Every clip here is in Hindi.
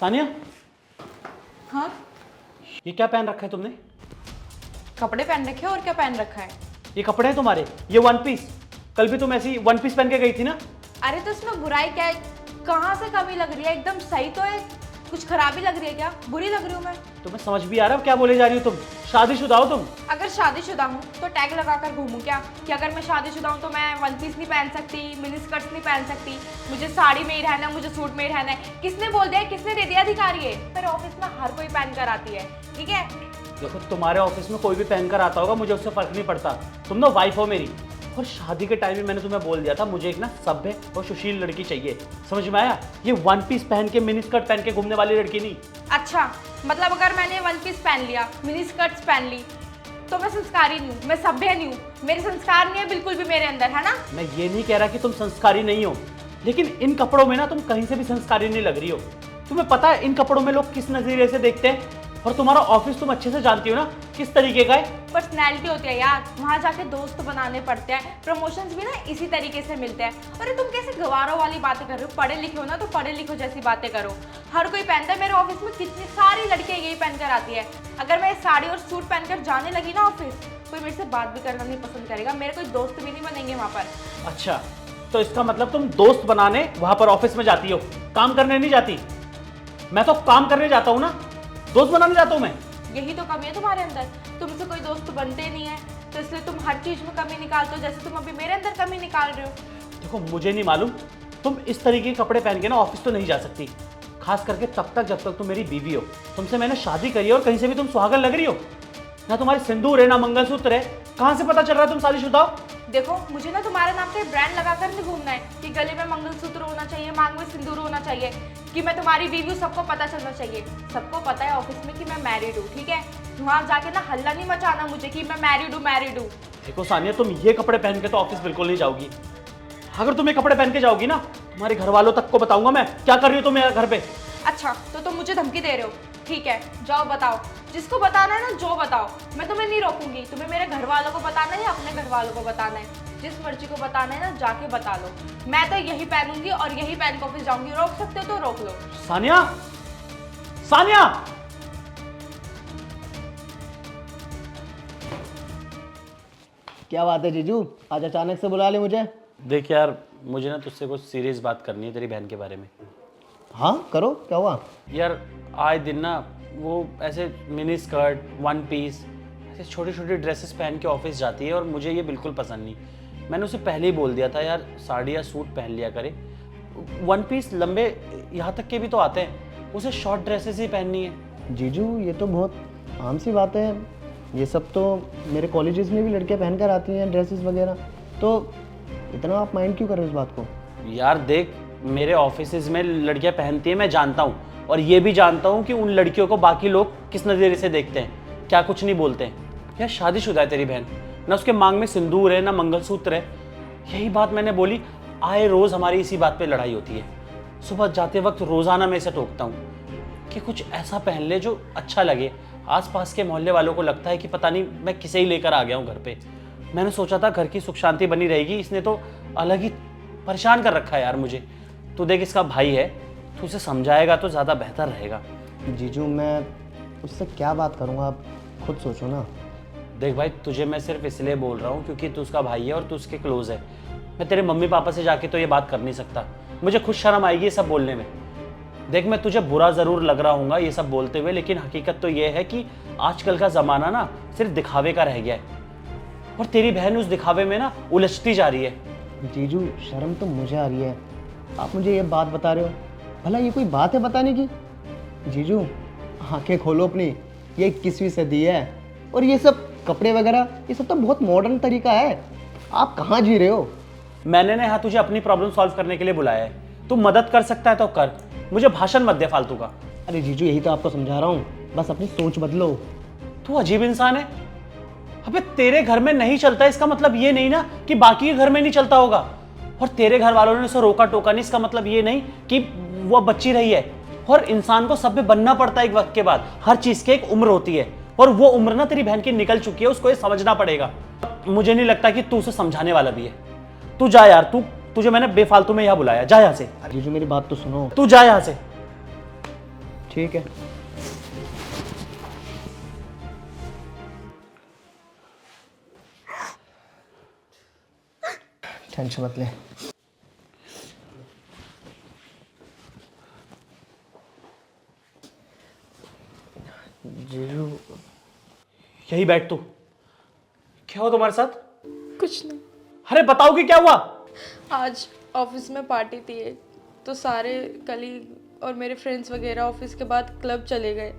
सानिया, हाँ, ये क्या पहन रखा है तुमने? कपड़े पहन रखे हैं और क्या पहन रखा है? ये कपड़े हैं तुम्हारे? ये वन पीस? कल भी तुम ऐसी वन पीस पहन के गई थी ना? अरे तो इसमें बुराई क्या है? कहाँ से कमी लग रही है? एकदम सही तो है। कुछ खराबी लग रही है क्या? बुरी लग रही हूँ मैं? तुम्हें समझ भी आ रहा है क्या बोले जा रही हो तुम? शादीशुदा हो तुम? अगर शादीशुदा हूँ तो टैग लगाकर घूमूं क्या कि अगर मैं शादीशुदा हूँ तो मैं वन पीस नहीं पहन सकती, मिनी स्कर्ट्स नहीं पहन सकती, मुझे साड़ी में ही रहना है, मुझे सूट में ही रहना है? किसने बोल दिया? किसने दे दिया अधिकार? ये मेरे ऑफिस में हर कोई पहन कर आती है, ठीक है? देखो, तुम्हारे ऑफिस में कोई भी पहनकर आता होगा, मुझे उससे फर्क नहीं पड़ता। तुम ना वाइफ हो मेरी, और शादी के टाइम में मैंने तुम्हें बोल दिया था मुझे एक ना सभ्य और सुशील लड़की चाहिए। समझ में आया? ये वन पीस पहन के, मिनी स्कर्ट पहन के घूमने वाली लड़की नहीं। अच्छा, मतलब अगर मैंने वन पीस पहन लिया, मिनी स्कर्ट्स पहन ली, तो मैं संस्कारी नहीं हूँ, मैं सभ्य नहीं हूँ, मेरे संस्कार नहीं है बिल्कुल भी मेरे अंदर, है ना? मैं ये नहीं कह रहा कि तुम संस्कारी नहीं हो, लेकिन इन कपड़ों में ना तुम कहीं से भी संस्कारी नहीं लग रही हो। तुम्हें पता है इन कपड़ों में लोग किस नजरिए से देखते हैं? और तुम्हारा ऑफिस तुम अच्छे से जानती हो ना किस तरीके का है। पर्सनैलिटी होती है यार, वहाँ जाके दोस्त बनाने पड़ते हैं, प्रमोशंस भी ना इसी तरीके से मिलते हैं। अरे तुम कैसे गवारों वाली बातें कर रहे हो? पढ़े लिखे हो ना तो पढ़े लिखो जैसी बातें करो। हर कोई पहनता है, मेरे ऑफिस में कितनी सारी लड़कियां यही पहनकर आती है। अगर मैं साड़ी और सूट पहनकर जाने लगी ना ऑफिस, कोई मेरे से बात भी करना नहीं पसंद करेगा, मेरे कोई दोस्त भी नहीं बनेंगे वहाँ पर। अच्छा, तो इसका मतलब तुम दोस्त बनाने वहां पर ऑफिस में जाती हो, काम करने नहीं जाती? मैं तो काम करने जाता हूँ ना, दोस्त बनाने जाता हूँ मैं। यही तो कमी है तुम्हारे अंदर, तुमसे कोई दोस्त बनते नहीं है, तो इसलिए तुम हर चीज में कमी निकालते हो, जैसे तुम अभी मेरे अंदर कमी निकाल रहे हो। देखो, मुझे नहीं मालूम, तुम इस तरीके के कपड़े पहन के ना ऑफिस तो नहीं जा सकती, खास करके तब तक जब तक तुम मेरी बीवी हो। तुमसे मैंने शादी करी है और कहीं से भी तुम सुहागन लग रही हो? ना तुम्हारी सिंदूर है, ना मंगलसूत्र है, कहाँ से पता चल रहा है तुम शादीशुदा हो? देखो, मुझे ना तुम्हारे नाम पे ब्रांड लगाकर नहीं घूमना है कि गले में मंगलसूत्र होना चाहिए, मांग में सिंदूर होना चाहिए, कि मैं तुम्हारी बीवी हूँ, सबको पता चलना चाहिए। सबको पता है ऑफिस में कि मैं मैरिड हूँ, ठीक है? वहाँ जाके ना हल्ला नहीं मचाना मुझे कि मैं मैरिड हूँ। देखो सानिया, तुम ये कपड़े पहन के तो ऑफिस बिल्कुल नहीं जाओगी। अगर तुम ये कपड़े पहन के जाओगी ना, तुम्हारे घर वालों तक को बताऊंगा मैं क्या कर रही हो तुम मेरे घर पे। अच्छा, तो तुम मुझे धमकी दे रहे हो? ठीक है, जाओ बताओ, जिसको बताना है ना जो बताओ, मैं तुम्हें नहीं रोकूंगी। तुम्हें मेरे घर वालों को बताना है या अपने घर वालों को बताना है? जिस मर्जी को बताना है ना जाके बता लो। मैं तो यही पहनूंगी और यही पहन के ऑफिस जाऊंगी। रोक सकते हो तो रोक लो। सानिया, सानिया! क्या बात है जीजू, आज अचानक से बुला ले मुझे? देख यार, मुझे ना तुझसे कुछ सीरियस बात करनी है तेरी बहन के बारे में। हाँ करो, क्या हुआ? यार, आए दिन ना वो ऐसे मिनी स्कर्ट, वन पीस, ऐसे छोटी छोटी ड्रेसेस पहन के ऑफिस जाती है और मुझे ये बिल्कुल पसंद नहीं। मैंने उसे पहले ही बोल दिया था यार, साड़ी या सूट पहन लिया करे। वन पीस लंबे यहाँ तक के भी तो आते हैं, उसे शॉर्ट ड्रेसेस ही पहननी है। जीजू ये तो बहुत आम सी बात है, ये सब तो मेरे कॉलेजेस में भी लड़कियां पहन कर आती हैं ड्रेसेस वगैरह, तो इतना आप माइंड क्यों कर रहे हो इस बात को? यार देख, मेरे ऑफिसेज में लड़कियां पहनती हैं, मैं जानता हूँ, और ये भी जानता हूँ कि उन लड़कियों को बाकी लोग किस नज़रिए से देखते हैं, क्या कुछ नहीं बोलते हैं। यार शादीशुदा है तेरी बहन, ना उसके मांग में सिंदूर है, ना मंगलसूत्र है। यही बात मैंने बोली, आए रोज़ हमारी इसी बात पे लड़ाई होती है। सुबह जाते वक्त रोज़ाना मैं इसे टोकता हूँ कि कुछ ऐसा पहन ले जो अच्छा लगे। आसपास के मोहल्ले वालों को लगता है कि पता नहीं मैं किसे ही लेकर आ गया हूँ घर पे। मैंने सोचा था घर की सुख शांति बनी रहेगी, इसने तो अलग ही परेशान कर रखा है यार मुझे। तू देख, इसका भाई है, तू उसे समझाएगा तो ज़्यादा बेहतर रहेगा। जीजू मैं उससे क्या बात करूँगा, आप खुद सोचो ना। देख भाई, तुझे मैं सिर्फ इसलिए बोल रहा हूँ क्योंकि तू उसका भाई है और तू उसके क्लोज है। मैं तेरे मम्मी पापा से जाके तो ये बात कर नहीं सकता, मुझे खुद शर्म आएगी ये सब बोलने में। देख, मैं तुझे बुरा ज़रूर लग रहा हूँगा ये सब बोलते हुए, लेकिन हकीकत तो ये है कि आजकल का ज़माना ना सिर्फ दिखावे का रह गया है, और तेरी बहन उस दिखावे में ना उलझती जा रही है। जीजू शर्म तो मुझे आ रही है, आप मुझे ये बात बता रहे हो, भला ये कोई बात है बताने की? जीजू आंखें खोलो अपनी, ये 21वीं सदी है और ये सब कपड़े वगैरह ये सब तो बहुत मॉडर्न तरीका है। आप कहाँ जी रहे हो? मैंने ना यहाँ तुझे अपनी प्रॉब्लम सॉल्व करने के लिए बुलाया है, तू मदद कर सकता है तो कर, मुझे भाषण मत दे फालतू का। अरे जीजू यही तो आपको समझा रहा हूँ, बस अपनी सोच बदलो। तू अजीब इंसान है। अबे तेरे घर में नहीं चलता इसका मतलब ये नहीं ना कि बाकी के घर में नहीं चलता होगा, और तेरे घर वालों ने उसे रोका टोका नहीं, इसका मतलब ये नहीं कि वो बच्ची रही है। और इंसान को सभ्य बनना पड़ता है एक वक्त के बाद, हर चीज की एक उम्र होती है, और वो उम्र ना तेरी बहन की निकल चुकी है, उसको ये समझना पड़ेगा। मुझे नहीं लगता कि तू उसे समझाने वाला भी है। तू जा यार, तुझे मैंने बेफालतू में यहाँ बुलाया, जा यहाँ से। जीजू मेरी बात तो सुनो। तू जा यहाँ से। ठीक है। टेंशन मत ले। जीजू, यही बैठ तू। क्या हुआ तुम्हारे साथ? कुछ नहीं। अरे बताओ कि क्या हुआ? आज ऑफिस में पार्टी थी एक, तो सारे कलीग और मेरे फ्रेंड्स वगैरह ऑफिस के बाद क्लब चले गए।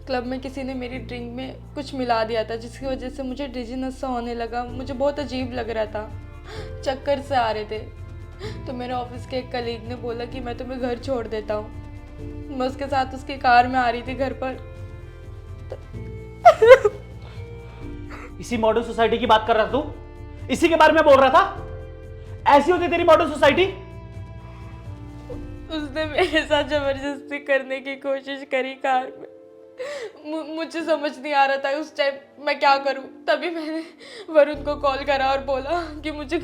क्लब में किसी ने मेरी ड्रिंक में कुछ मिला दिया था, जिसकी वजह से मुझे डिजीनेस सा होने लगा। मुझे बहुत अजीब लग रहा था, चक्कर से आ रहे थे। तो मेरे ऑफिस के एक कलीग ने बोला कि मैं तुम्हें घर छोड़ देता हूँ। मैं उसके साथ उसकी कार में आ रही थी घर पर। इसी मॉडर्न सोसाइटी की बात कर रहा था तू? इसी के बारे में बोल रहा था? ऐसी होती तेरी मॉडर्न सोसाइटी? उसने मेरे साथ जबरदस्ती करने की कोशिश करी कार में। मुझे समझ नहीं आ रहा था उस टाइम मैं क्या करूं। तभी मैंने वरुण को कॉल करा और बोला कि मुझे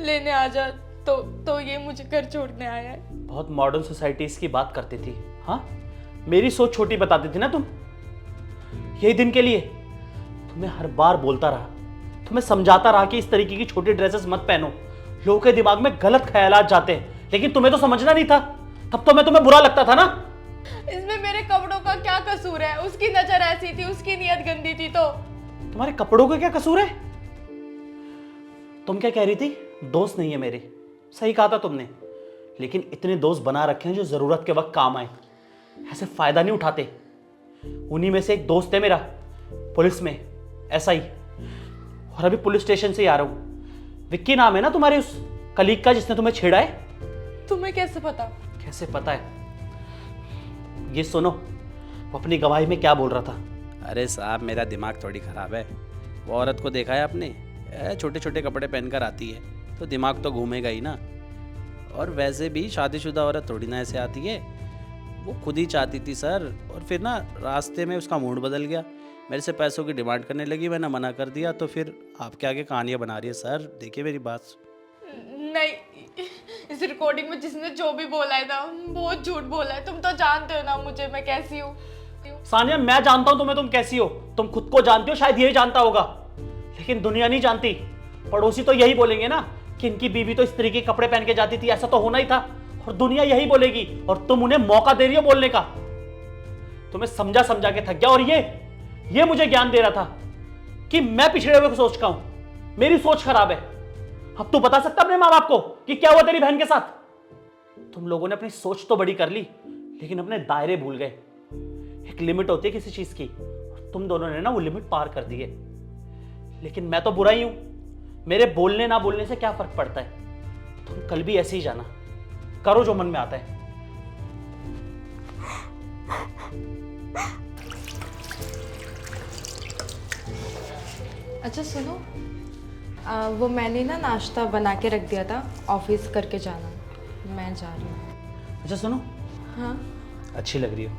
लेने आ जा, तो ये मुझे घर छोड़ने आया है। बहुत मॉडर्न सोसाइटीज की बात करती थी। हाँ, मेरी सोच छोटी बताती थी ना तुम। यही दिन के लिए तुम्हें हर बार बोलता रहा, तुम्हें समझाता रहा कि इस तरीके की छोटी ड्रेसेस मत पहनो, लोगों के दिमाग में गलत ख्यालात जाते हैं। लेकिन तुम्हें तो समझना नहीं था। तब तो मैं तुम्हें बुरा लगता था ना। इसमें मेरे कपड़ों का क्या कसूर है? उसकी नजर ऐसी थी, उसकी नीयत गंदी थी। तो तुम्हारे कपड़ों का क्या कसूर है? तुम क्या कह रही थी? दोस्त नहीं है मेरे। सही कहा था तुमने, लेकिन इतने दोस्त बना रखे हैं जो जरूरत के वक्त काम आए। ऐसे फायदा नहीं उठाते। उन्हीं में से एक दोस्त है मेरा, पुलिस में एसआई, और अभी पुलिस स्टेशन से ही आ रहा हूं। विक्की नाम है ना तुम्हारे उस कलीग का जिसने तुम्हें छेड़ा है? तुम्हें कैसे पता? कैसे पता है? ये सुनो, वो अपनी गवाही में क्या बोल रहा था। अरे साहब, मेरा दिमाग थोड़ी ख़राब है। वो औरत को देखा है आपने? छोटे छोटे कपड़े पहनकर आती है तो दिमाग तो घूमेगा ही ना। और वैसे भी शादीशुदा औरत थोड़ी ना ऐसे आती है। वो खुद ही चाहती थी सर, और फिर ना रास्ते में उसका मूड बदल गया, मेरे से पैसों की डिमांड करने लगी। मैंने मना कर दिया, तो फिर आपके आगे कहानियाँ बना रही है। सर देखिए मेरी बात। नहीं, इस रिकॉर्डिंग में जिसने जो भी बोला है ना, बहुत झूठ बोला है। तुम तो जानते हो ना मुझे, मैं कैसी हूँ। सानिया, मैं जानता हूं तुम्हें, तुम कैसी हो। तुम खुद को जानती हो, शायद यही जानता होगा, लेकिन दुनिया नहीं जानती। पड़ोसी तो यही बोलेंगे ना कि इनकी बीवी तो इस तरीके के कपड़े पहन के जाती थी, ऐसा तो होना ही था। और दुनिया यही बोलेगी, और तुम उन्हें मौका दे रही हो बोलने का। तुम्हें समझा समझा के थक गया, और ये मुझे ज्ञान दे रहा था कि मैं पिछड़े हुए को सोच का हूं, मेरी सोच खराब है। अब तू बता सकता अपने माँ बाप को कि क्या हुआ तेरी बहन के साथ? तुम लोगों ने अपनी सोच तो बड़ी कर ली, लेकिन अपने दायरे भूल गए। एक लिमिट होती है किसी चीज की, और तुम दोनों ने ना वो लिमिट पार कर दी है। लेकिन मैं तो बुरा ही हूं, मेरे बोलने ना बोलने से क्या फर्क पड़ता है? तुम कल भी ऐसे ही जाना, करो जो मन में आता है। अच्छा सुनो, वो मैंने ना नाश्ता बना के रख दिया था, ऑफिस करके जाना। मैं जा रही हूँ। अच्छा सुनो, हाँ, अच्छी लग रही हो।